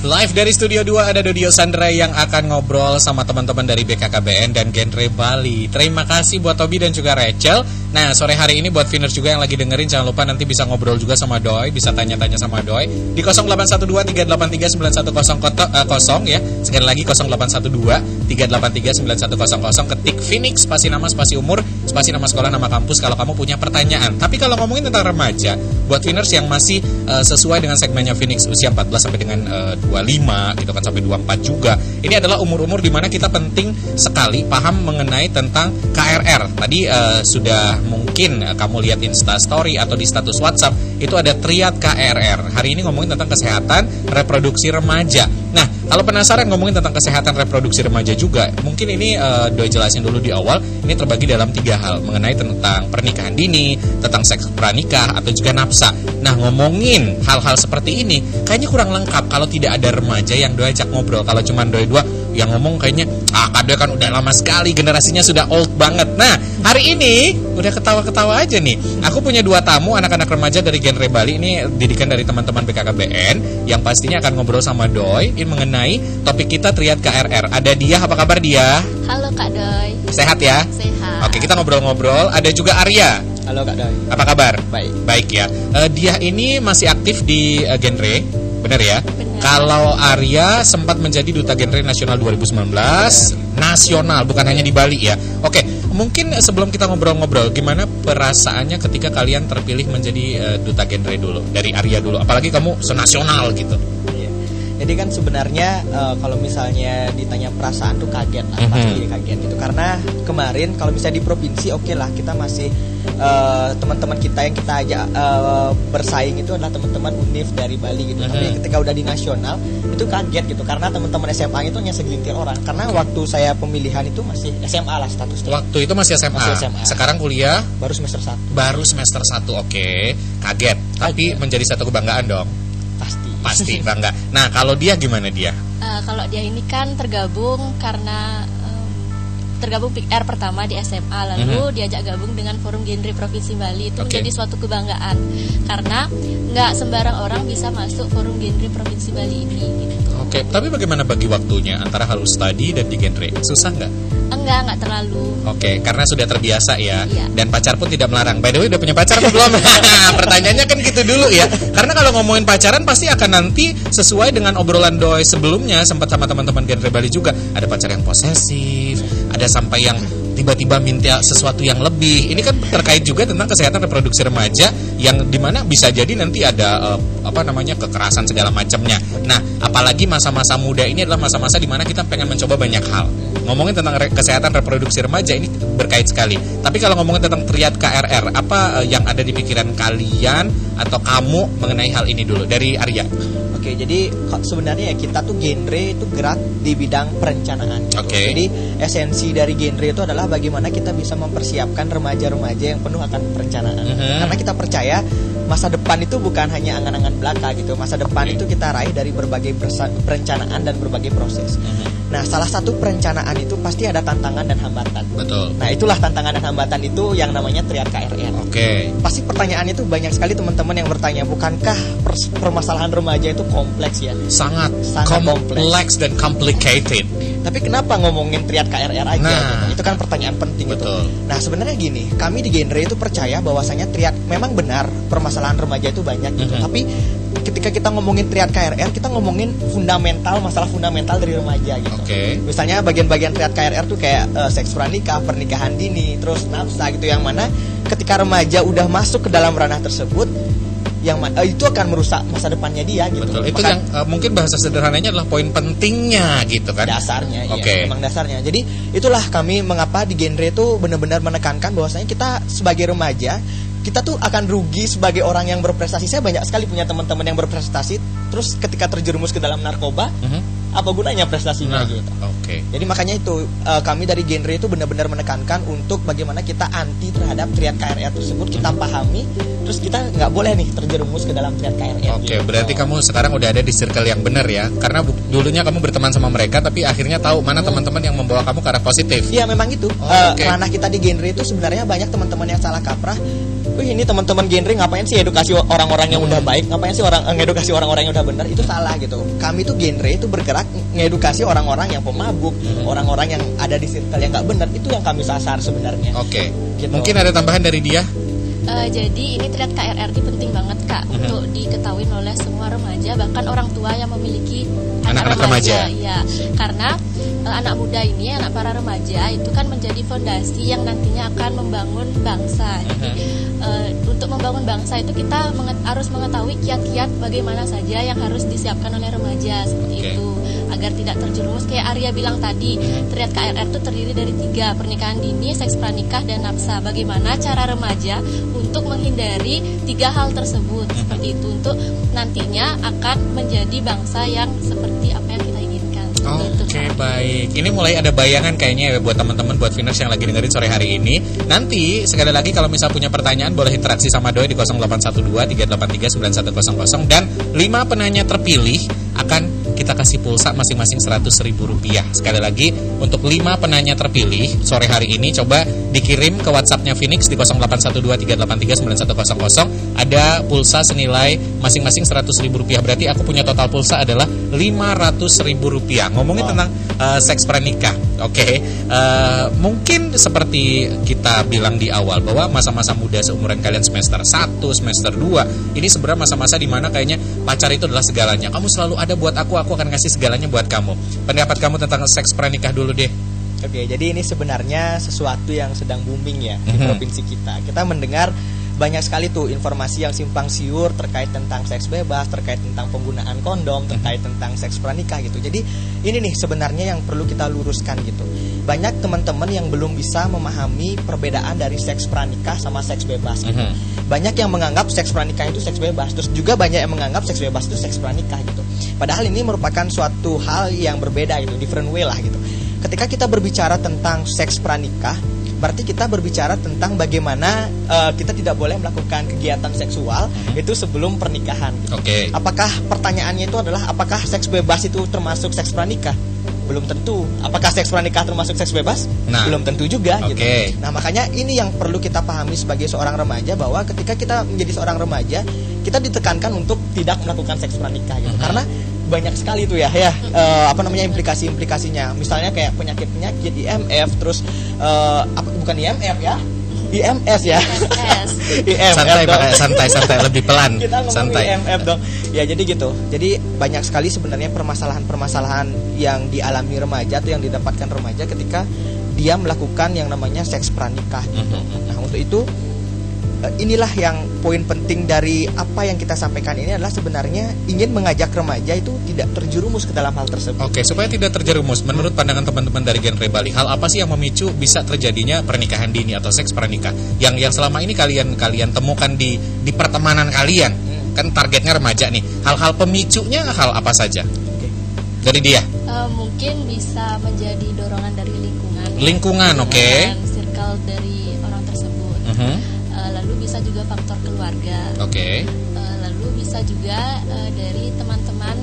Live dari Studio 2 ada Dodio Sandra yang akan ngobrol sama teman-teman dari BKKBN dan Genre Bali. Terima kasih buat Tobi dan juga Rachel. Nah, sore hari ini buat Viners juga yang lagi dengerin, jangan lupa nanti bisa ngobrol juga sama Doi, bisa tanya-tanya sama Doi di 0812-383-9100 ya. Sekali lagi 0812-383-9100, ketik Phoenix spasi nama spasi umur spasi nama sekolah nama kampus kalau kamu punya pertanyaan. Tapi kalau ngomongin tentang remaja, buat Viners yang masih sesuai dengan segmennya Phoenix usia 14 sampai dengan 25 gitu kan, sampai 24 juga. Ini adalah umur-umur di mana kita penting sekali paham mengenai tentang KRR. Tadi sudah mungkin kamu lihat Insta Story atau di status WhatsApp itu ada triad KRR. Hari ini ngomongin tentang kesehatan reproduksi remaja. Nah, kalau penasaran ngomongin tentang kesehatan reproduksi remaja juga, mungkin ini Doi jelasin dulu di awal. Ini terbagi dalam 3 hal, mengenai tentang pernikahan dini, tentang seks pranikah, atau juga nafsa. Nah, ngomongin hal-hal seperti ini kayaknya kurang lengkap kalau tidak ada remaja yang Doi ajak ngobrol. Kalau cuma Doi dua yang ngomong kayaknya Kak Doi kan udah lama sekali, generasinya sudah old banget. Nah, hari ini udah ketawa-ketawa aja nih. Aku punya 2 tamu anak-anak remaja dari Genre Bali. Ini didikan dari teman-teman BKKBN yang pastinya akan ngobrol sama Doi ini mengenai topik kita triad KRR. Ada Dia, apa kabar Dia? Halo Kak Doi. Sehat ya? Sehat. Oke, kita ngobrol-ngobrol. Ada juga Arya. Halo Kak Doi. Apa kabar? Baik. Baik ya. Dia ini masih aktif di Genre, benar ya? Benar. Kalau Arya sempat menjadi Duta Genre Nasional 2019, nasional, bukan hanya di Bali ya. Oke, mungkin sebelum kita ngobrol-ngobrol, gimana perasaannya ketika kalian terpilih menjadi Duta Genre dulu? Dari Arya dulu, apalagi kamu senasional gitu. Jadi kan sebenarnya kalau misalnya ditanya perasaan tuh kaget lah, pasti kaget gitu. Karena kemarin kalau misalnya di provinsi oke lah, kita masih teman-teman kita yang kita ajak bersaing itu adalah teman-teman UNIF dari Bali gitu. Tapi ketika udah di nasional itu kaget gitu, karena teman-teman SMA itu hanya segelintir orang. Karena waktu saya pemilihan itu masih SMA lah statusnya. Waktu itu masih SMA. Masih SMA. Sekarang kuliah Baru semester 1. baru semester 1. Oke, kaget. Tapi menjadi satu kebanggaan dong. Pasti bangga. Nah, kalau Dia gimana Dia? Kalau Dia ini kan tergabung karena tergabung Pick Air pertama di SMA, lalu diajak gabung dengan Forum Genre Provinsi Bali. Itu menjadi suatu kebanggaan karena nggak sembarang orang bisa masuk Forum Genre Provinsi Bali ini gitu. Oke, tapi bagaimana bagi waktunya antara harus study dan di Genre? Susah nggak? Enggak terlalu. Oke, karena sudah terbiasa ya. Iya. Dan pacar pun tidak melarang. By the way, udah punya pacar atau belum? Pertanyaannya kan gitu dulu ya. Karena kalau ngomongin pacaran pasti akan nanti sesuai dengan obrolan Doi sebelumnya, sempat sama teman-teman Genre Bali juga. Ada pacar yang posesif, ada sampai yang tiba-tiba minta sesuatu yang lebih. Ini kan terkait juga tentang kesehatan reproduksi remaja yang dimana bisa jadi nanti ada kekerasan segala macamnya. Nah, apalagi masa-masa muda ini adalah masa-masa dimana kita pengen mencoba banyak hal. Ngomongin tentang kesehatan reproduksi remaja ini berkait sekali. Tapi kalau ngomongin tentang triad KRR, apa yang ada di pikiran kalian atau kamu mengenai hal ini dulu dari Arya? Oke, jadi sebenarnya ya kita tuh Genre itu gerak di bidang perencanaan gitu. Oke. Jadi esensi dari Genre itu adalah bagaimana kita bisa mempersiapkan remaja-remaja yang penuh akan perencanaan. Karena kita percaya masa depan itu bukan hanya angan-angan belaka gitu. Masa depan itu kita raih dari berbagai perencanaan dan berbagai proses. Nah, salah satu perencanaan itu pasti ada tantangan dan hambatan. Betul. Nah, itulah tantangan dan hambatan itu yang namanya triad KRR. Oke. Pasti pertanyaannya itu banyak sekali teman-teman yang bertanya, bukankah permasalahan remaja itu kompleks ya? Sangat kompleks kompleks dan complicated. Tapi kenapa ngomongin triad KRR aja? Nah, gitu? Itu kan pertanyaan penting. betul. Gitu. Nah, sebenarnya gini, kami di Genre itu percaya bahwasanya triad memang benar permasalahan remaja itu banyak gitu. Tapi ketika kita ngomongin triad KRR, kita ngomongin masalah fundamental dari remaja gitu. Oke. Misalnya bagian-bagian triad KRR tuh kayak seks pranikah, pernikahan dini, terus nafsa gitu, yang mana ketika remaja udah masuk ke dalam ranah tersebut, yang itu akan merusak masa depannya dia gitu. Betul. Itu yang mungkin bahasa sederhananya adalah poin pentingnya gitu kan. Dasarnya, Oke. ya, memang dasarnya. Jadi itulah kami mengapa di Genre itu benar-benar menekankan bahwasanya kita sebagai remaja, kita tuh akan rugi sebagai orang yang berprestasi. Saya banyak sekali punya teman-teman yang berprestasi, terus ketika terjerumus ke dalam narkoba, apa gunanya prestasinya gitu. Oke. Jadi makanya itu kami dari Genre itu benar-benar menekankan untuk bagaimana kita anti terhadap triad KRR tersebut, kita pahami, terus kita nggak boleh nih terjerumus ke dalam triad KRR. Oke, gitu. berarti kamu sekarang udah ada di circle yang benar ya. Karena dulunya kamu berteman sama mereka, tapi akhirnya tahu mana teman-teman yang membawa kamu ke arah positif. Iya, memang itu. Oke. Ranah kita di Genre itu sebenarnya banyak teman-teman yang salah kaprah. ini teman-teman genre ngapain sih edukasi orang-orang yang udah baik, ngapain sih ngedukasi orang-orang yang udah benar, itu salah gitu. Kami tuh genre itu bergerak ngedukasi orang-orang yang pemabuk, orang-orang yang ada di circle yang nggak benar, itu yang kami sasar sebenarnya. Oke. Gitu. Mungkin ada tambahan dari dia? Jadi ini triad KRRD penting banget Kak untuk diketahui oleh semua remaja, bahkan orang tua yang memiliki anak remaja. Ya, karena anak muda ini, anak para remaja itu kan menjadi fondasi yang nantinya akan membangun bangsa. Jadi untuk membangun bangsa itu kita harus mengetahui kiat-kiat bagaimana saja yang harus disiapkan oleh remaja seperti itu, agar tidak terjerumus kayak Arya bilang tadi. Triad KRR itu terdiri dari 3, pernikahan dini, seks pranikah, dan nafsa. Bagaimana cara remaja untuk menghindari 3 hal tersebut seperti itu, untuk nantinya akan menjadi bangsa yang seperti apa yang kita inginkan. Oke, baik. Ini mulai ada bayangan kayaknya ya buat teman-teman, buat Viners yang lagi dengerin sore hari ini. Nanti sekali lagi kalau misal punya pertanyaan boleh interaksi sama Doi di 0812-383-9100, dan 5 penanya terpilih akan kita kasih pulsa masing-masing Rp100.000. Sekali lagi, untuk 5 penanya terpilih sore hari ini, coba dikirim ke WhatsApp-nya Phoenix di 0812-383-9100. Ada pulsa senilai masing-masing Rp100.000. Berarti aku punya total pulsa adalah Rp500.000. Ngomongin tentang seks pranikah. Oke. Mungkin seperti kita bilang di awal bahwa masa-masa muda seumuran kalian semester 1, semester 2, ini sebenarnya masa-masa di mana kayaknya pacar itu adalah segalanya. Kamu selalu ada buat aku akan kasih segalanya buat kamu. Pendapat kamu tentang seks pranikah dulu deh. Oke, jadi ini sebenarnya sesuatu yang sedang booming ya di provinsi kita. Kita mendengar banyak sekali tuh informasi yang simpang siur terkait tentang seks bebas, terkait tentang penggunaan kondom, terkait tentang seks pranikah gitu. Jadi ini nih sebenarnya yang perlu kita luruskan gitu. Banyak teman-teman yang belum bisa memahami perbedaan dari seks pranikah sama seks bebas gitu. Banyak yang menganggap seks pranikah itu seks bebas, terus juga banyak yang menganggap seks bebas itu seks pranikah gitu. Padahal ini merupakan suatu hal yang berbeda gitu, different way lah gitu. Ketika kita berbicara tentang seks pranikah, berarti kita berbicara tentang bagaimana kita tidak boleh melakukan kegiatan seksual itu sebelum pernikahan gitu. Apakah pertanyaannya itu adalah apakah seks bebas itu termasuk seks pranikah? Belum tentu. Apakah seks pranikah termasuk seks bebas? Belum tentu juga gitu. Nah, makanya ini yang perlu kita pahami sebagai seorang remaja, bahwa ketika kita menjadi seorang remaja, kita ditekankan untuk tidak melakukan seks pranikah gitu. Karena banyak sekali tuh ya implikasi-implikasinya. Misalnya kayak penyakit-penyakit IMF, terus bukan IMF ya, IMS ya. Santai lebih pelan. Kita ngomong santai. IMF dong. Ya jadi gitu. Jadi banyak sekali sebenarnya permasalahan-permasalahan yang dialami remaja atau yang didapatkan remaja ketika dia melakukan yang namanya seks pranikah gitu. Nah, untuk itu inilah yang poin penting dari apa yang kita sampaikan ini adalah sebenarnya ingin mengajak remaja itu tidak terjerumus ke dalam hal tersebut. Oke, supaya tidak terjerumus, menurut pandangan teman-teman dari genre Bali, hal apa sih yang memicu bisa terjadinya pernikahan dini atau seks pranikah? Yang selama ini kalian temukan di pertemanan kalian, kan targetnya remaja nih. Hal-hal pemicunya hal apa saja? Dari dia? Mungkin bisa menjadi dorongan dari lingkungan. Lingkungan, oke. Circle dari orang tersebut. Lalu bisa juga faktor keluarga. Lalu bisa juga dari teman-teman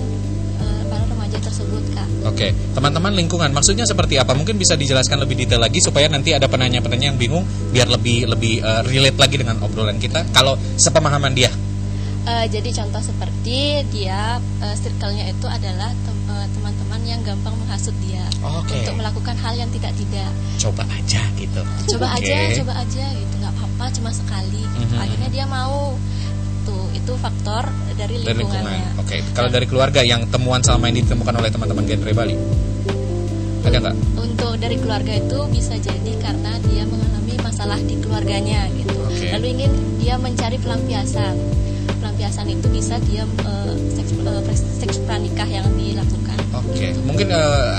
para remaja tersebut, Kak. Teman-teman lingkungan maksudnya seperti apa? Mungkin bisa dijelaskan lebih detail lagi supaya nanti ada penanya-penanya yang bingung biar lebih relate lagi dengan obrolan kita kalau sepemahaman dia. Jadi contoh seperti dia circle-nya itu adalah teman-teman yang gampang menghasut dia untuk melakukan hal yang tidak. Coba aja gitu. Coba aja gitu, nggak apa-apa, cuma sekali. Akhirnya dia mau. Itu faktor dari lingkungannya. Kalau dari keluarga yang temuan selama ini ditemukan oleh teman-teman genre Bali, ada nggak? Untuk dari keluarga itu bisa jadi karena dia mengalami masalah di keluarganya gitu. Lalu ingin dia mencari pelampiasan itu bisa dia seks pranikah yang dilakukan. Mungkin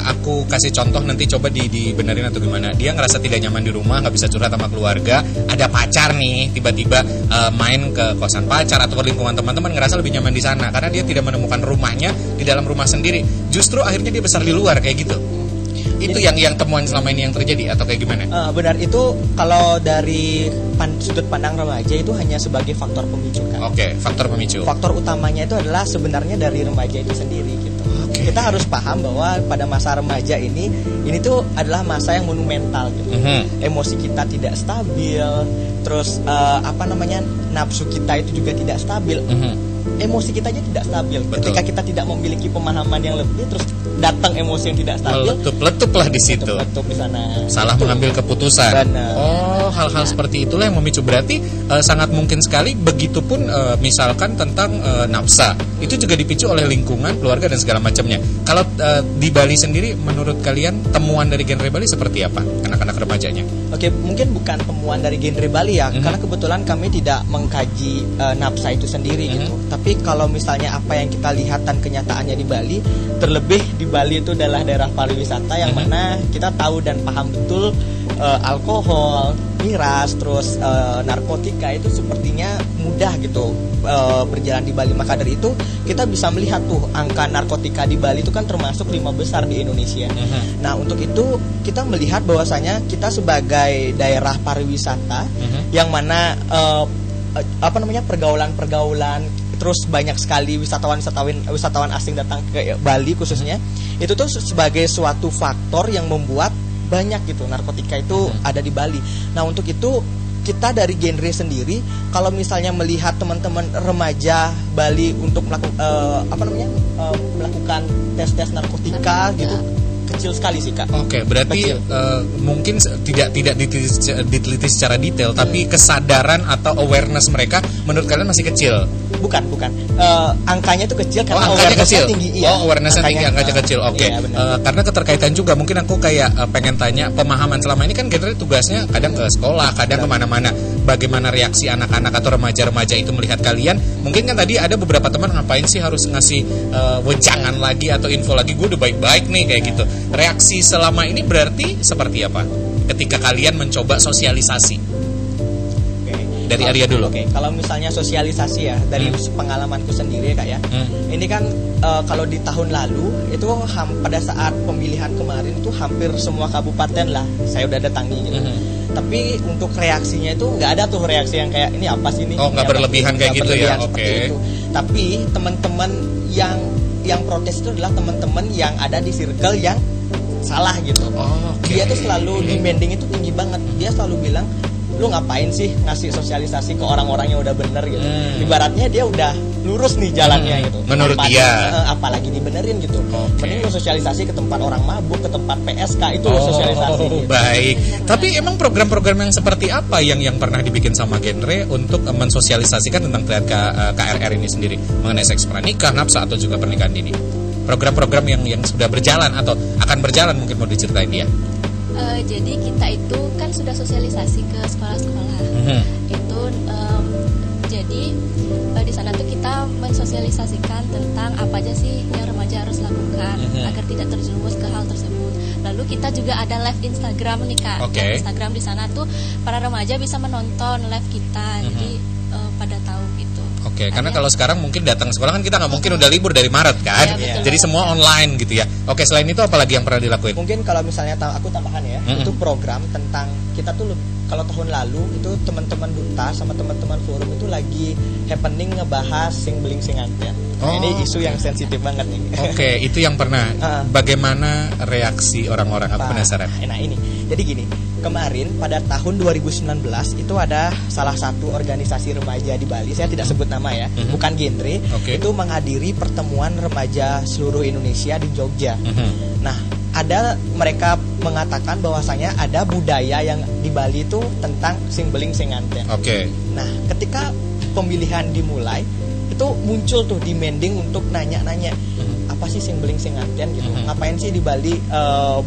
aku kasih contoh, nanti coba dibenerin atau gimana. Dia ngerasa tidak nyaman di rumah, nggak bisa curhat sama keluarga, ada pacar nih, tiba-tiba main ke kosan pacar atau ke lingkungan teman-teman, ngerasa lebih nyaman di sana karena dia tidak menemukan rumahnya di dalam rumah sendiri. Justru akhirnya dia besar di luar kayak gitu. Itu yang temuan selama ini yang terjadi atau kayak gimana? Benar, itu kalau dari sudut pandang remaja itu hanya sebagai faktor pemicu kan. Faktor pemicu. Faktor utamanya itu adalah sebenarnya dari remaja itu sendiri gitu. kita harus paham bahwa pada masa remaja ini tuh adalah masa yang monumental gitu. Emosi kita tidak stabil, terus nafsu kita itu juga tidak stabil. Emosi kita aja tidak stabil. Betul. Ketika kita tidak memiliki pemahaman yang lebih, terus datang emosi yang tidak stabil, meletup lah di situ. Meletup di sana. Salah mengambil keputusan. Benar. Oh, hal-hal seperti itulah yang memicu. Berarti sangat mungkin sekali. Begitupun misalkan tentang nafsa, itu juga dipicu oleh lingkungan, keluarga dan segala macamnya. Kalau di Bali sendiri, menurut kalian temuan dari genre Bali seperti apa anak-anak remajanya? Oke, mungkin bukan temuan dari genre Bali ya, karena kebetulan kami tidak mengkaji nafsa itu sendiri gitu. Tapi kalau misalnya apa yang kita lihat dan kenyataannya di Bali, terlebih di Bali itu adalah daerah pariwisata yang mana kita tahu dan paham betul alkohol, miras, terus narkotika itu sepertinya mudah gitu berjalan di Bali. Maka dari itu kita bisa melihat tuh angka narkotika di Bali itu kan termasuk 5 besar di Indonesia. Nah, untuk itu kita melihat bahwasanya kita sebagai daerah pariwisata yang mana pergaulan-pergaulan, terus banyak sekali wisatawan asing datang ke Bali khususnya, itu tuh sebagai suatu faktor yang membuat banyak gitu narkotika itu ada di Bali. Nah, untuk itu kita dari genre sendiri, kalau misalnya melihat teman-teman remaja Bali untuk melakukan tes narkotika gitu, kecil sekali sih, Kak. Oke, berarti mungkin tidak diteliti secara detail, tapi kesadaran atau awareness mereka menurut kalian masih kecil. Bukan. Angkanya itu kecil karena angkanya kecil. Tinggi. Iya. Awarenessnya tinggi, angkanya kecil. Oke. Iya, karena keterkaitan juga, mungkin aku kayak pengen tanya pemahaman selama ini kan genre tugasnya kadang ke sekolah, kadang kemana-mana. Bagaimana reaksi anak-anak atau remaja-remaja itu melihat kalian? Mungkin kan tadi ada beberapa teman, ngapain sih harus ngasih wejangan lagi atau info lagi? Gue udah baik-baik nih kayak gitu. Reaksi selama ini berarti seperti apa ketika kalian mencoba sosialisasi? Dari Arya dulu. Oke, kalau misalnya sosialisasi ya, dari pengalamanku sendiri Kak ya. Ini kan kalau di tahun lalu itu pada saat pemilihan kemarin itu hampir semua kabupaten lah saya udah datangi gitu. Tapi untuk reaksinya itu nggak ada tuh reaksi yang kayak ini apa sih ini? Oh, nggak berlebihan kayak gitu ya. Oke. Tapi teman-teman yang protes itu adalah teman-teman yang ada di circle yang salah gitu. Dia tuh selalu demanding itu tinggi banget. Dia selalu bilang, lu ngapain sih ngasih sosialisasi ke orang-orang yang udah bener gitu. Ibaratnya dia udah lurus nih jalannya gitu. Menurut dia apalagi dibenerin gitu. Mending lu sosialisasi ke tempat orang mabuk, ke tempat PSK itu sosialisasi gitu. Baik. Tapi emang program-program yang seperti apa yang pernah dibikin sama genre untuk mensosialisasikan tentang KRR ini sendiri mengenai seks pranikah, nafsa atau juga pernikahan dini? Program-program yang sudah berjalan atau akan berjalan mungkin mau diceritain dia. Jadi kita itu kan sudah sosialisasi ke sekolah-sekolah. Itu jadi di sana tuh kita mensosialisasikan tentang apa aja sih yang remaja harus lakukan agar tidak terjerumus ke hal tersebut. Lalu kita juga ada live Instagram nih Kak. Instagram di sana tuh para remaja bisa menonton live kita. Jadi pada tahu gitu. Karena kalau sekarang mungkin datang sekolah kan kita nggak mungkin udah libur dari Maret kan, jadi semua online gitu ya. Selain itu apalagi yang pernah dilakuin? Mungkin kalau misalnya aku tambahan ya, itu program tentang kita tuh kalau tahun lalu itu teman-teman duta sama teman-teman forum itu lagi happening ngebahas sing beling sing anten. Ini isu yang sensitif banget nih. Itu yang pernah. Bagaimana reaksi orang-orang? Aku penasaran. Nah ini, jadi gini. Kemarin pada tahun 2019 itu ada salah satu organisasi remaja di Bali, saya tidak sebut nama ya, bukan genre, itu menghadiri pertemuan remaja seluruh Indonesia di Jogja. Nah, mereka mengatakan bahwasanya ada budaya yang di Bali itu tentang sing beling sing anten. Nah, ketika pemilihan dimulai, itu muncul tuh demanding untuk nanya-nanya. Apa sih sing beling sing nganten gitu. Ngapain sih di Bali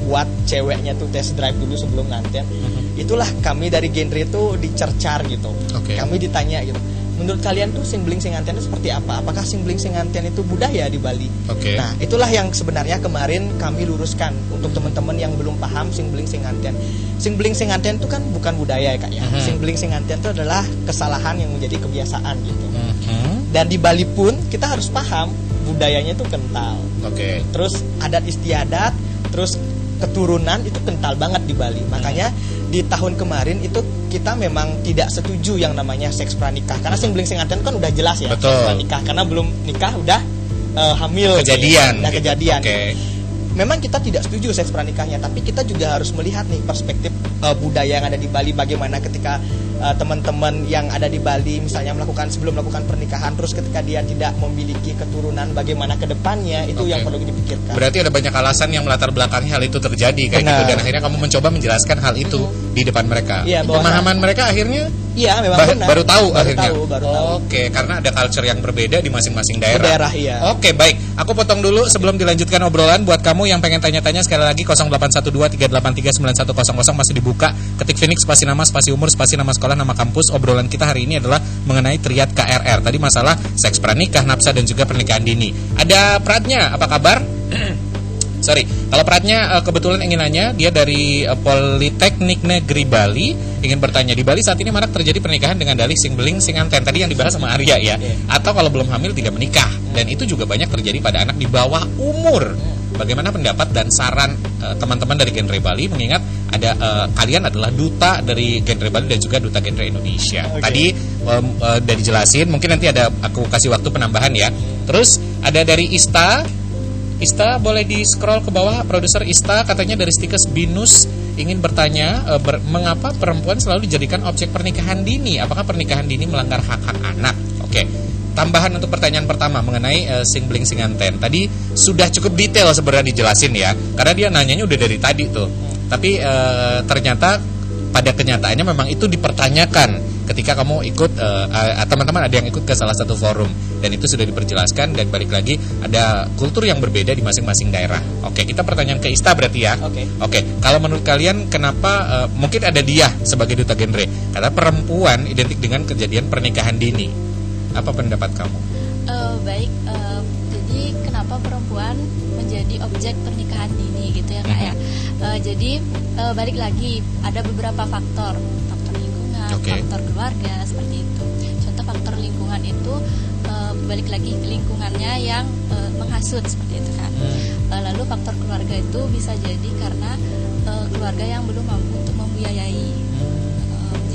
buat ceweknya tuh test drive dulu sebelum nganten. Itulah kami dari genre itu dicercar gitu. Kami ditanya gitu. Menurut kalian tuh sing beling sing nganten itu seperti apa? Apakah sing beling sing nganten itu budaya di Bali? Nah, itulah yang sebenarnya kemarin kami luruskan untuk teman-teman yang belum paham sing beling sing nganten. Sing beling sing nganten itu kan bukan budaya ya Kak ya. Sing beling sing nganten itu adalah kesalahan yang menjadi kebiasaan gitu. Dan di Bali pun kita harus paham budayanya itu kental. Terus adat istiadat, terus keturunan itu kental banget di Bali. Makanya di tahun kemarin itu kita memang tidak setuju yang namanya seks pranikah. Karena sing beling sing anten kan udah jelas ya, seks pranikah. Karena belum nikah udah hamil, kejadian, gitu. Kejadian. Okay. Memang kita tidak setuju seks pranikahnya, tapi kita juga harus melihat nih perspektif budaya yang ada di Bali, bagaimana ketika teman-teman yang ada di Bali misalnya sebelum melakukan pernikahan, terus ketika dia tidak memiliki keturunan, bagaimana ke depannya, itu yang perlu dipikirkan. Berarti ada banyak alasan yang melatar belakangi hal itu terjadi kayak gitu, dan akhirnya kamu mencoba menjelaskan hal itu di depan mereka. Iya, pemahaman mereka akhirnya memang benar. Baru tahu akhirnya. Baru tahu. Oke, karena ada culture yang berbeda di masing-masing daerah. Iya. Oke, baik. Aku potong dulu sebelum dilanjutkan obrolan. Buat kamu yang pengen tanya-tanya, sekali lagi 0812-383-9100 masih dibuka. Ketik Phoenix spasi nama, spasi umur, spasi nama sekolah, nama kampus. Obrolan kita hari ini adalah mengenai triad KRR. Tadi masalah seks pranikah, nafsa, dan juga pernikahan dini. Ada Pratnya, apa kabar? Sorry, kalau Pratnya kebetulan ingin nanya, dia dari Politeknik Negeri Bali, ingin bertanya, di Bali saat ini marak terjadi pernikahan dengan dalih sing beling sing anten, tadi yang dibahas sama Arya ya, atau kalau belum hamil tidak menikah, dan itu juga banyak terjadi pada anak di bawah umur. Bagaimana pendapat dan saran teman-teman dari genre Bali, mengingat ada kalian adalah duta dari genre Bali dan juga duta genre Indonesia. Tadi udah dijelasin, mungkin nanti ada aku kasih waktu penambahan ya. Terus ada dari Ista, boleh di-scroll ke bawah, produser Ista, katanya dari Stikes Binus ingin bertanya, mengapa perempuan selalu dijadikan objek pernikahan dini? Apakah pernikahan dini melanggar hak-hak anak? Oke. Tambahan untuk pertanyaan pertama mengenai sing bling sing anten. Tadi sudah cukup detail sebenarnya dijelasin ya, karena dia nanyanya udah dari tadi tuh. Tapi ternyata pada kenyataannya memang itu dipertanyakan ketika kamu ikut, teman-teman ada yang ikut ke salah satu forum, dan itu sudah diperjelaskan, dan balik lagi ada kultur yang berbeda di masing-masing daerah. Oke, kita pertanyaan ke Ista berarti ya. Oke, kalau menurut kalian kenapa mungkin ada dia sebagai duta genre, karena perempuan identik dengan kejadian pernikahan dini. Apa pendapat kamu? Baik, jadi kenapa perempuan menjadi objek pernikahan dini gitu ya Kak ya. Jadi balik lagi, ada beberapa faktor lingkungan, faktor keluarga, seperti itu. Contoh faktor lingkungan itu balik lagi ke lingkungannya yang menghasut, seperti itu kan. Lalu faktor keluarga itu bisa jadi karena keluarga yang belum mampu untuk membiayai.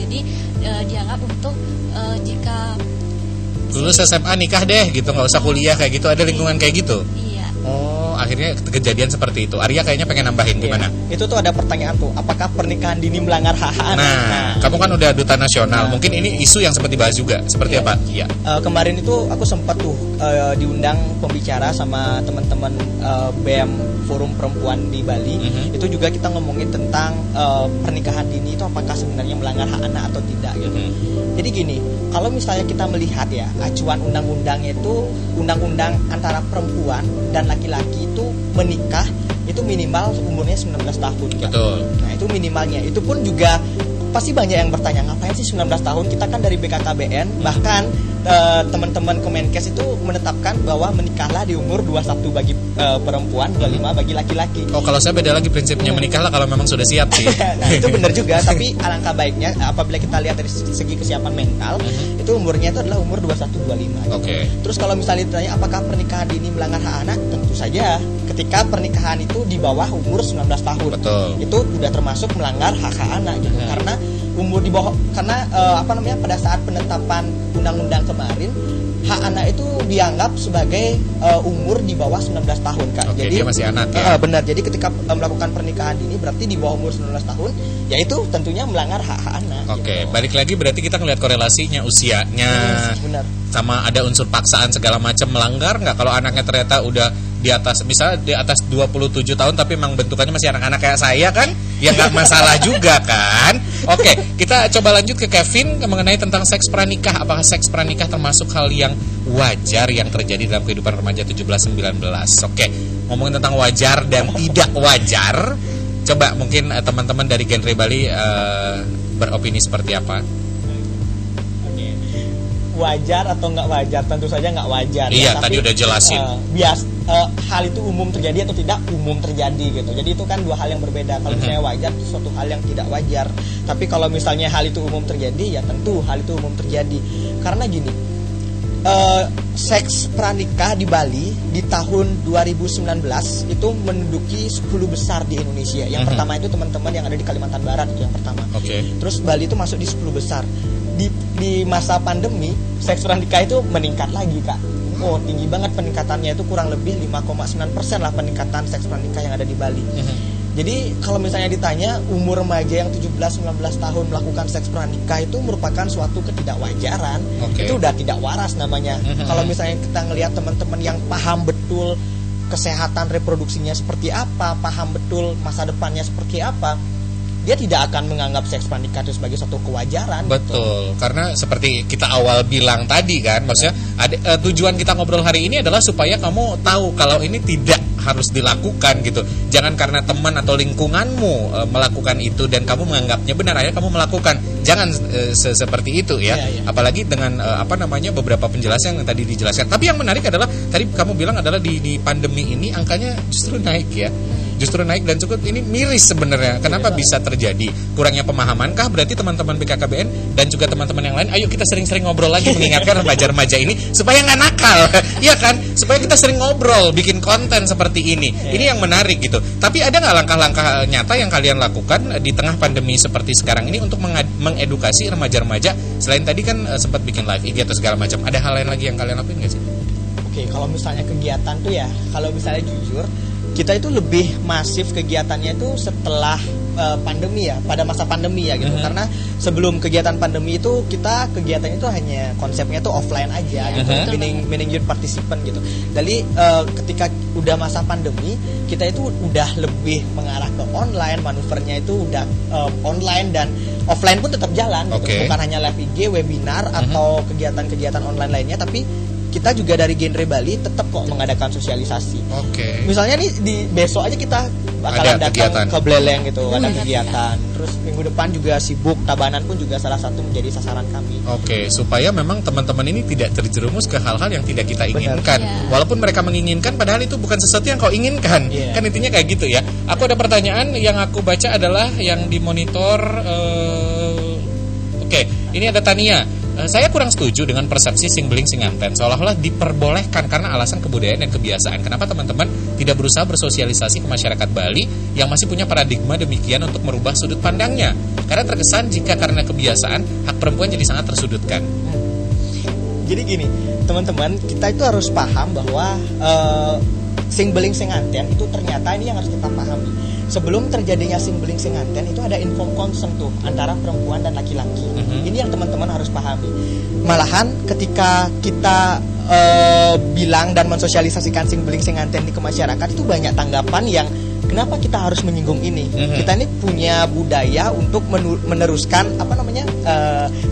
Jadi dianggap untuk jika lulus SMA nikah deh gitu, nggak usah kuliah kayak gitu, ada lingkungan kayak gitu. Iya. Oh, akhirnya kejadian seperti itu. Arya kayaknya pengen nambahin gimana? Itu tuh ada pertanyaan tuh, apakah pernikahan dini melanggar hak anak? Nah, kamu kan udah duta nasional, mungkin ini isu yang seperti dibahas juga, seperti apa? Iya. Kemarin itu aku sempat tuh diundang pembicara sama teman-teman BEM Forum Perempuan di Bali. Itu juga kita ngomongin tentang pernikahan dini itu apakah sebenarnya melanggar hak anak atau tidak gitu. Jadi gini, kalau misalnya kita melihat ya, acuan undang-undangnya itu undang-undang antara perempuan dan laki-laki itu menikah itu minimal umurnya 19 tahun kan? Betul. Nah itu minimalnya. Itu pun juga pasti banyak yang bertanya, ngapain sih 19 tahun? Kita kan dari BKKBN, bahkan teman-teman Kemenkes itu menetapkan bahwa menikahlah di umur 21 bagi perempuan, 25 bagi laki-laki. Oh, kalau saya beda lagi prinsipnya, menikahlah kalau memang sudah siap sih. Nah itu benar juga, tapi alangkah baiknya apabila kita lihat dari segi kesiapan mental, itu umurnya itu adalah umur 21-25. Terus kalau misalnya ditanya apakah pernikahan dini melanggar hak anak, tentu saja ketika pernikahan itu di bawah umur 19 tahun. Betul. Itu sudah termasuk melanggar hak anak gitu. Karena umur di bawah, karena pada saat penetapan undang-undang kemarin, hak anak itu dianggap sebagai umur di bawah 19 tahun Kak. Jadi dia masih anak ya. Benar. Jadi ketika melakukan pernikahan ini berarti di bawah umur 19 tahun, yaitu tentunya melanggar hak anak. Balik lagi berarti kita ngelihat korelasinya usianya. Benar. Sama ada unsur paksaan segala macam, melanggar nggak kalau anaknya ternyata udah di atas, misalnya di atas 27 tahun tapi memang bentukannya masih anak-anak kayak saya kan, ya nggak masalah juga kan. Kita coba lanjut ke Kevin mengenai tentang seks pranikah. Apakah seks pranikah termasuk hal yang wajar yang terjadi dalam kehidupan remaja 17-19? Ngomongin tentang wajar dan tidak wajar, coba mungkin teman-teman dari genre Bali beropini seperti apa? Wajar atau nggak wajar? Tentu saja nggak wajar. Iya, ya, tadi udah jelasin. Hal itu umum terjadi atau tidak umum terjadi gitu. Jadi itu kan dua hal yang berbeda. Kalau misalnya wajar itu suatu hal yang tidak wajar. Tapi kalau misalnya hal itu umum terjadi, ya tentu hal itu umum terjadi. Karena gini, seks pranikah di Bali di tahun 2019 itu menduduki 10 besar di Indonesia. Yang pertama itu teman-teman yang ada di Kalimantan Barat, itu yang pertama. Terus Bali itu masuk di 10 besar. Di masa pandemi, seks pranikah itu meningkat lagi Kak. tinggi banget peningkatannya, itu kurang lebih 5,9% lah peningkatan seks pranikah yang ada di Bali. Jadi kalau misalnya ditanya umur remaja yang 17-19 tahun melakukan seks pranikah itu merupakan suatu ketidakwajaran. Itu udah tidak waras namanya. Kalau misalnya kita ngelihat teman-teman yang paham betul kesehatan reproduksinya seperti apa, paham betul masa depannya seperti apa, dia tidak akan menganggap seks pranikah itu sebagai suatu kewajaran. Betul, karena seperti kita awal bilang tadi kan, maksudnya tujuan kita ngobrol hari ini adalah supaya kamu tahu kalau ini tidak harus dilakukan gitu. Jangan karena teman atau lingkunganmu melakukan itu dan kamu menganggapnya benar, akhirnya kamu melakukan. Jangan seperti itu ya. Apalagi dengan beberapa penjelasan yang tadi dijelaskan. Tapi yang menarik adalah tadi kamu bilang adalah di pandemi ini angkanya justru naik ya. Justru naik dan cukup ini miris sebenarnya. Kenapa bisa terjadi? Kurangnya pemahaman kah? Berarti teman-teman BKKBN dan juga teman-teman yang lain, ayo kita sering-sering ngobrol lagi mengingatkan remaja-remaja ini supaya nggak nakal, iya kan? Supaya kita sering ngobrol, bikin konten seperti ini. Ini yang menarik gitu. Tapi ada nggak langkah-langkah nyata yang kalian lakukan di tengah pandemi seperti sekarang ini untuk mengedukasi remaja-remaja? Selain tadi kan sempat bikin live IG atau segala macam, ada hal lain lagi yang kalian lakuin nggak sih? Oke, kalau misalnya kegiatan tuh ya, kalau misalnya jujur, kita itu lebih masif kegiatannya itu setelah pandemi ya, pada masa pandemi ya gitu. Karena sebelum kegiatan pandemi itu kita kegiatannya itu hanya konsepnya itu offline aja gitu, meaning youth participant gitu. Jadi ketika udah masa pandemi, kita itu udah lebih mengarah ke online, manuvernya itu udah online dan offline pun tetap jalan gitu. Bukan hanya live IG, webinar atau kegiatan-kegiatan online lainnya, tapi kita juga dari genre Bali tetap kok mengadakan sosialisasi. Misalnya nih di besok aja kita bakalan datang ke Bleleng gitu, ada kegiatan. Terus minggu depan juga sibuk, Tabanan pun juga salah satu menjadi sasaran kami. Supaya memang teman-teman ini tidak terjerumus ke hal-hal yang tidak kita inginkan. Walaupun mereka menginginkan, padahal itu bukan sesuatu yang kau inginkan. Kan intinya kayak gitu ya. Aku ada pertanyaan yang aku baca adalah yang dimonitor. Ini ada Tania. Saya kurang setuju dengan persepsi sing beling sing nganten, seolah-olah diperbolehkan karena alasan kebudayaan dan kebiasaan. Kenapa teman-teman tidak berusaha bersosialisasi ke masyarakat Bali yang masih punya paradigma demikian untuk merubah sudut pandangnya? Karena terkesan jika karena kebiasaan, hak perempuan jadi sangat tersudutkan. Jadi gini, teman-teman, kita itu harus paham bahwa sing beling sing nganten itu ternyata ini yang harus kita pahami. Sebelum terjadinya sing beling sing nganten itu ada informed consent tuh antara perempuan dan laki-laki. Ini yang teman-teman harus pahami. Malahan ketika kita bilang dan mensosialisasikan sing beling sing nganten ke masyarakat, itu banyak tanggapan yang kenapa kita harus menyinggung ini? Kita ini punya budaya untuk meneruskan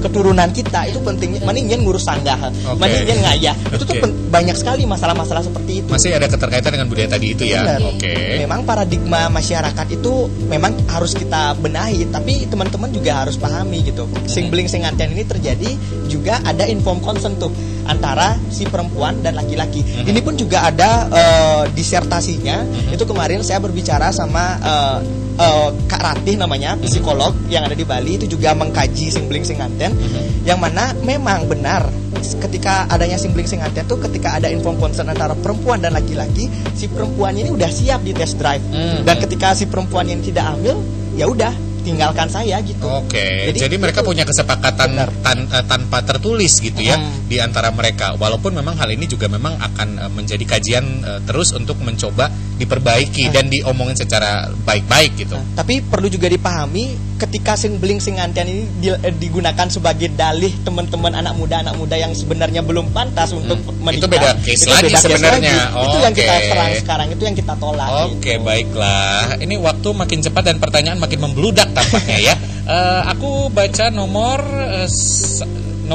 keturunan kita. Itu pentingnya. Mendingan ngurus sanggah, mendingan ngayah. Itu tuh banyak sekali masalah-masalah seperti itu. Masih ada keterkaitan dengan budaya tadi itu ya. Memang paradigma masyarakat itu memang harus kita benahi, tapi teman-teman juga harus pahami gitu. Sing beling sing nganten ini terjadi juga ada informed consent tuh antara si perempuan dan laki-laki. Ini pun juga ada disertasinya. Itu kemarin saya berbicara sama Kak Ratih namanya, psikolog yang ada di Bali, itu juga mengkaji sing beling sing nganten, yang mana memang benar ketika adanya sing beling sing nganten tuh ketika ada informed consent antara perempuan dan laki-laki, si perempuan ini udah siap di test drive. Dan ketika si perempuan ini tidak hamil, ya udah tinggalkan saya gitu. Jadi mereka punya kesepakatan tanpa tertulis gitu ya di antara mereka. Walaupun memang hal ini juga memang akan menjadi kajian terus untuk mencoba diperbaiki dan diomongin secara baik-baik gitu. Tapi perlu juga dipahami ketika sing beling sing nganten ini digunakan sebagai dalih teman-teman anak muda yang sebenarnya belum pantas untuk menikah. Itu beda case lagi sebenarnya. Itu yang kita serang sekarang, itu yang kita tolak. Baiklah. Ini waktu makin cepat dan pertanyaan makin membludak tampaknya ya. Aku baca nomor 9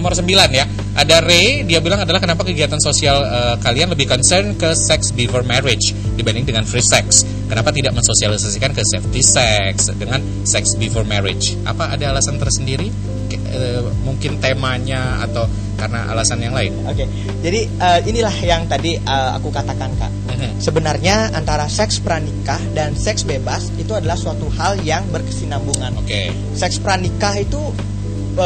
ya. Ada Ray, dia bilang adalah kenapa kegiatan sosial kalian lebih concern ke sex before marriage dibanding dengan free sex. Kenapa tidak mensosialisasikan ke safety sex dengan sex before marriage? Apa ada alasan tersendiri? Mungkin temanya atau karena alasan yang lain? Jadi inilah yang tadi aku katakan Kak. Sebenarnya antara seks pranikah dan seks bebas itu adalah suatu hal yang berkesinambungan. Seks pranikah itu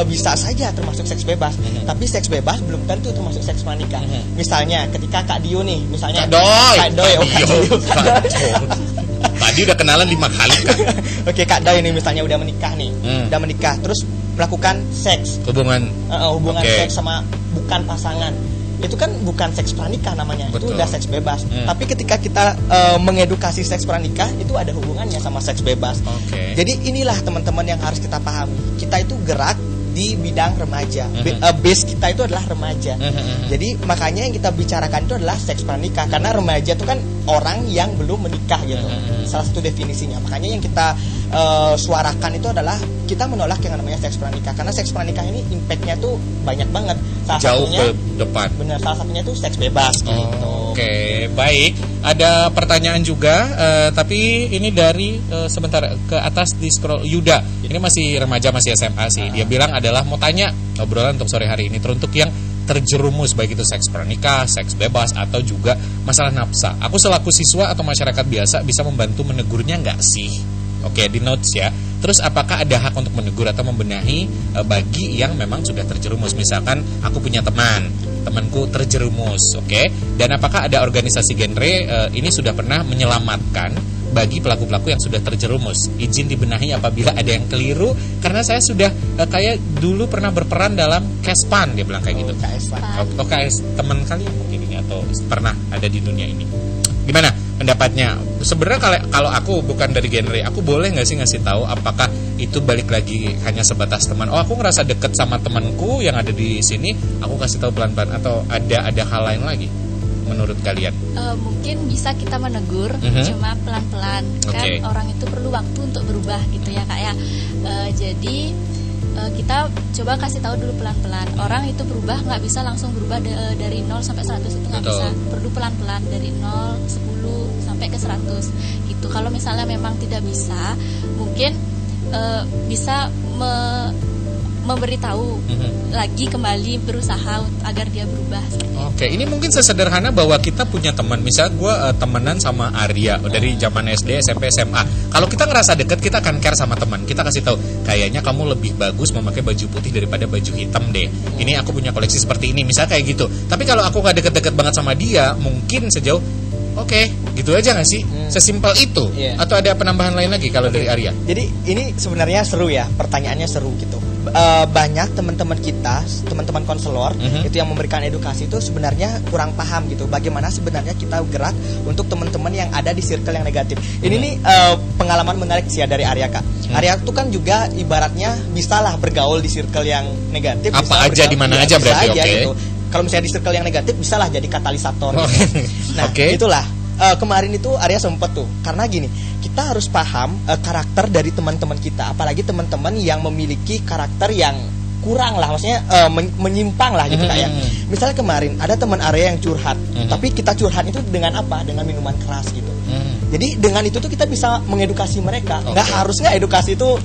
bisa saja termasuk seks bebas, tapi seks bebas belum tentu termasuk seks pranikah. Misalnya ketika Kak Dio nih, misalnya Kak Doi. Tadi udah kenalan 5 kali kan. Kak Doi nih misalnya udah menikah nih, udah menikah terus melakukan seks, hubungan seks sama bukan pasangan. itu kan bukan seks pranikah namanya. Betul. Itu udah seks bebas. Tapi ketika kita mengedukasi seks pranikah, itu ada hubungannya sama seks bebas. Jadi inilah teman-teman yang harus kita pahami. Kita itu gerak di bidang remaja. Base kita itu adalah remaja. Jadi makanya yang kita bicarakan itu adalah seks pranikah, karena remaja itu kan orang yang belum menikah gitu. Salah satu definisinya. Makanya yang kita suarakan itu adalah kita menolak yang namanya seks pranikah, karena seks pranikah ini impactnya tuh banyak banget. Jauh ke depan. Benar, salah satunya itu seks bebas gitu. Oke, baik. Ada pertanyaan juga, tapi ini dari sebentar ke atas di scroll Yuda. Ini masih remaja, masih SMA sih. Dia bilang adalah mau tanya obrolan untuk sore hari ini teruntuk yang terjerumus baik itu seks pranikah, seks bebas atau juga masalah nafsa. Aku selaku siswa atau masyarakat biasa bisa membantu menegurnya nggak sih? Oke, di notes ya. Terus apakah ada hak untuk menegur atau membenahi bagi yang memang sudah terjerumus? Misalkan aku punya temanku terjerumus, oke? Dan apakah ada organisasi genre ini sudah pernah menyelamatkan bagi pelaku-pelaku yang sudah terjerumus? Izin dibenahi apabila ada yang keliru, karena saya sudah kayak dulu pernah berperan dalam KSPAN, dia bilang kayak gitu. KS teman kalian mungkin ini atau pernah ada di dunia ini. Gimana pendapatnya? Sebenarnya kalau aku bukan dari genre, aku boleh nggak sih ngasih tahu apakah itu balik lagi hanya sebatas teman? Oh, aku ngerasa deket sama temanku yang ada di sini, aku kasih tahu pelan-pelan, atau ada hal lain lagi menurut kalian? Mungkin bisa kita menegur, cuma pelan-pelan. Kan orang itu perlu waktu untuk berubah gitu ya Kak ya. Jadi kita coba kasih tahu dulu pelan-pelan. Orang itu berubah nggak bisa langsung berubah dari 0 sampai 100 itu nggak bisa. Perlu pelan-pelan dari 0, 10 sampai ke 100 gitu. Kalau misalnya memang tidak bisa, mungkin bisa memberitahu lagi kembali, berusaha agar dia berubah. Oke, ini mungkin sesederhana bahwa kita punya teman, misalnya gue temenan sama Arya dari zaman SD, SMP, SMA. Kalau kita ngerasa deket, kita akan care sama teman. Kita kasih tahu, kayaknya kamu lebih bagus memakai baju putih daripada baju hitam deh. Ini aku punya koleksi seperti ini, misalnya kayak gitu. Tapi kalau aku gak deket-deket banget sama dia, mungkin sejauh Oke, gitu aja nggak sih? Sesimpel itu? Atau ada penambahan lain lagi kalau dari Arya? Jadi ini sebenarnya seru ya, pertanyaannya seru gitu. Banyak teman-teman kita, teman-teman konselor itu yang memberikan edukasi itu sebenarnya kurang paham gitu. Bagaimana sebenarnya kita gerak untuk teman-teman yang ada di circle yang negatif. Ini nih pengalaman menarik sih ya dari Arya Kak. Arya itu kan juga ibaratnya bisalah bergaul di circle yang negatif. Apa aja di mana aja berarti? Oke. Gitu. Kalau misalnya di circle yang negatif bisalah jadi katalisator. Gitu. Nah, itulah. Kemarin itu Arya sempet tuh, karena gini, kita harus paham karakter dari teman-teman kita, apalagi teman-teman yang memiliki karakter yang kurang lah, maksudnya menyimpang lah gitu kayak. Misalnya kemarin ada teman Arya yang curhat, tapi kita curhat itu dengan apa? Dengan minuman keras gitu. Jadi dengan itu tuh kita bisa mengedukasi mereka. Nggak harusnya edukasi itu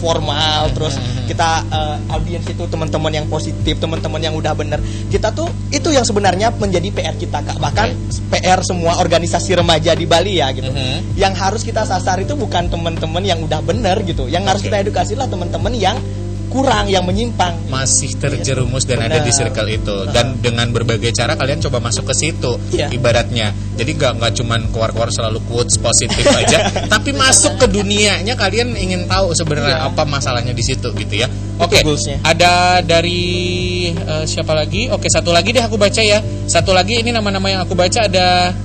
formal, terus kita audiens itu teman-teman yang positif, teman-teman yang udah bener. Kita tuh itu yang sebenarnya menjadi PR kita Kak. Bahkan PR semua organisasi remaja di Bali ya gitu. Yang harus kita sasar itu bukan teman-teman yang udah bener gitu. Yang harus kita edukasi lah teman-teman yang kurang, yang menyimpang, masih terjerumus dan ada di circle itu. Dan dengan berbagai cara kalian coba masuk ke situ, ibaratnya. Jadi nggak cuman keluar-keluar selalu quotes positif aja, tapi masuk ke dunianya. Kalian ingin tahu sebenarnya apa masalahnya di situ gitu ya. Oke, ada dari siapa lagi? Oke, satu lagi deh aku baca ya. Satu lagi ini nama-nama yang aku baca ada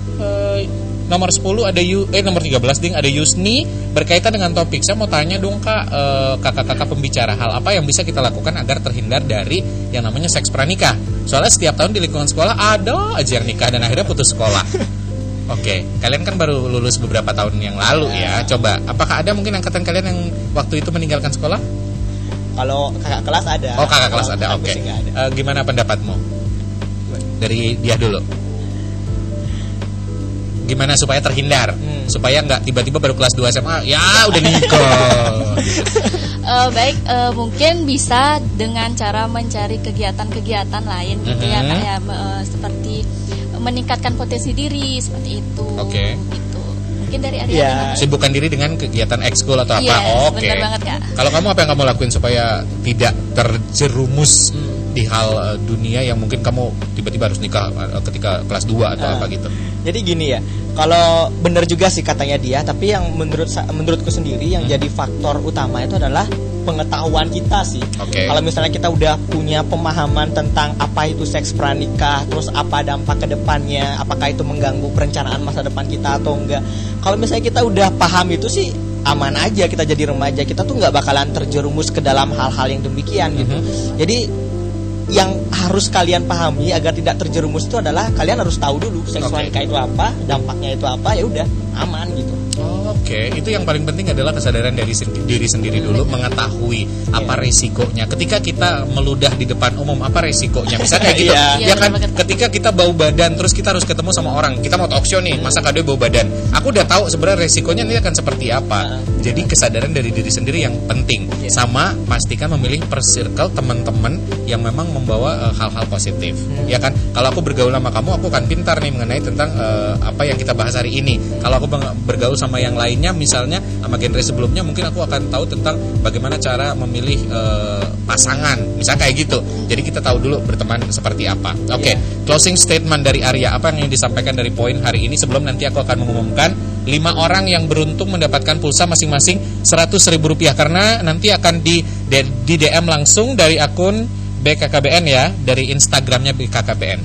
nomor 10 ada nomor 13 ding, ada Yusni berkaitan dengan topik. Saya mau tanya dong Kak, kakak-kakak pembicara, hal apa yang bisa kita lakukan agar terhindar dari yang namanya seks pranikah? Soalnya setiap tahun di lingkungan sekolah ada aja yang nikah dan akhirnya putus sekolah. Oke, kalian kan baru lulus beberapa tahun yang lalu ya. Coba, apakah ada mungkin angkatan kalian yang waktu itu meninggalkan sekolah? Kalau kakak kelas ada. Oh, kakak kelas ada. Oke. Gimana pendapatmu? Dari dia dulu. Gimana supaya terhindar, supaya nggak tiba-tiba baru kelas 2 SMA ya udah nikah. Baik, mungkin bisa dengan cara mencari kegiatan-kegiatan lain gitu ya kayak seperti meningkatkan potensi diri seperti itu. Gitu. Mungkin dari Arya sibukkan diri dengan kegiatan ekskul atau apa. Benar banget Kak. Kalau kamu apa yang kamu lakuin supaya tidak terjerumus di hal dunia yang mungkin kamu tiba-tiba harus nikah ketika kelas 2 atau apa gitu? Jadi gini ya, kalau benar juga sih katanya dia, tapi yang menurutku sendiri yang jadi faktor utama itu adalah pengetahuan kita sih. Oke. Kalau misalnya kita udah punya pemahaman tentang apa itu seks pranikah, terus apa dampak ke depannya, apakah itu mengganggu perencanaan masa depan kita atau enggak. Kalau misalnya kita udah paham itu sih aman aja, kita jadi remaja, kita tuh nggak bakalan terjerumus ke dalam hal-hal yang demikian gitu. Jadi yang harus kalian pahami agar tidak terjerumus itu adalah kalian harus tahu dulu seks pranikah itu apa, dampaknya itu apa, ya udah aman gitu. Oke, itu yang paling penting adalah kesadaran dari diri sendiri dulu, mengetahui apa resikonya. Ketika kita meludah di depan umum, apa resikonya? Misalnya kayak gitu, ya kan? Ketika kita bau badan, terus kita harus ketemu sama orang, kita mau talk show nih, masa Kak Doi bau badan? Aku udah tahu sebenarnya resikonya ini akan seperti apa. Jadi kesadaran dari diri sendiri yang penting. Sama pastikan memilih per circle teman-teman yang memang membawa hal-hal positif. Ya kan? Kalau aku bergaul sama kamu, aku akan pintar nih mengenai tentang apa yang kita bahas hari ini. Kalau aku bergaul sama yang lainnya, misalnya sama genre sebelumnya, mungkin aku akan tahu tentang bagaimana cara memilih pasangan, misalnya kayak gitu. Jadi kita tahu dulu berteman seperti apa. Oke, closing statement dari Arya, apa yang ingin disampaikan dari poin hari ini sebelum nanti aku akan mengumumkan 5 orang yang beruntung mendapatkan pulsa masing-masing Rp100.000, karena nanti akan di DM langsung dari akun BKKBN ya, dari Instagramnya BKKBN.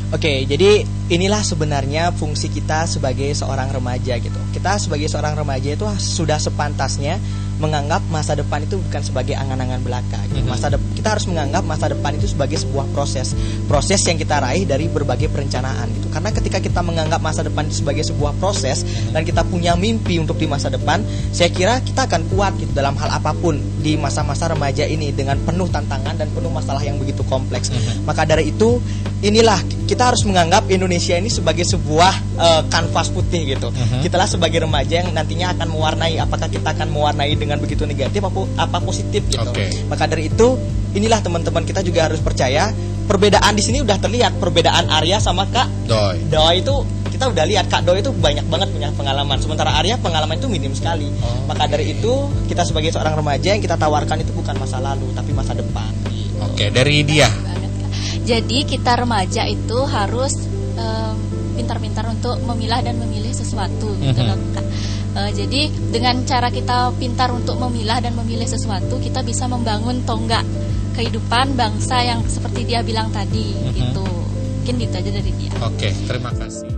Oke, jadi inilah sebenarnya fungsi kita sebagai seorang remaja gitu. Kita sebagai seorang remaja itu sudah sepantasnya menganggap masa depan itu bukan sebagai angan-angan belaka gitu. Kita harus menganggap masa depan itu sebagai sebuah proses yang kita raih dari berbagai perencanaan gitu. Karena ketika kita menganggap masa depan itu sebagai sebuah proses dan kita punya mimpi untuk di masa depan, saya kira kita akan kuat gitu dalam hal apapun di masa-masa remaja ini dengan penuh tantangan dan penuh masalah yang begitu kompleks. Maka dari itu, inilah kita harus menganggap Indonesia ini sebagai sebuah kanvas putih gitu. Kitalah sebagai remaja yang nantinya akan mewarnai, apakah kita akan mewarnai dengan begitu negatif apa positif gitu. Maka dari itu, inilah teman-teman kita juga harus percaya perbedaan di sini udah terlihat, perbedaan Arya sama Kak Doi itu kita udah lihat. Kak Doi itu banyak banget punya pengalaman, sementara Arya pengalaman itu minim sekali. Maka dari itu, kita sebagai seorang remaja yang kita tawarkan itu bukan masa lalu tapi masa depan gitu. Oke, dari dia. Jadi kita remaja itu harus pintar-pintar untuk memilah dan memilih sesuatu gitu loh Kak. Jadi dengan cara kita pintar untuk memilah dan memilih sesuatu, kita bisa membangun tonggak kehidupan bangsa yang seperti dia bilang tadi gitu. Mungkin gitu aja dari dia. Oke, terima kasih.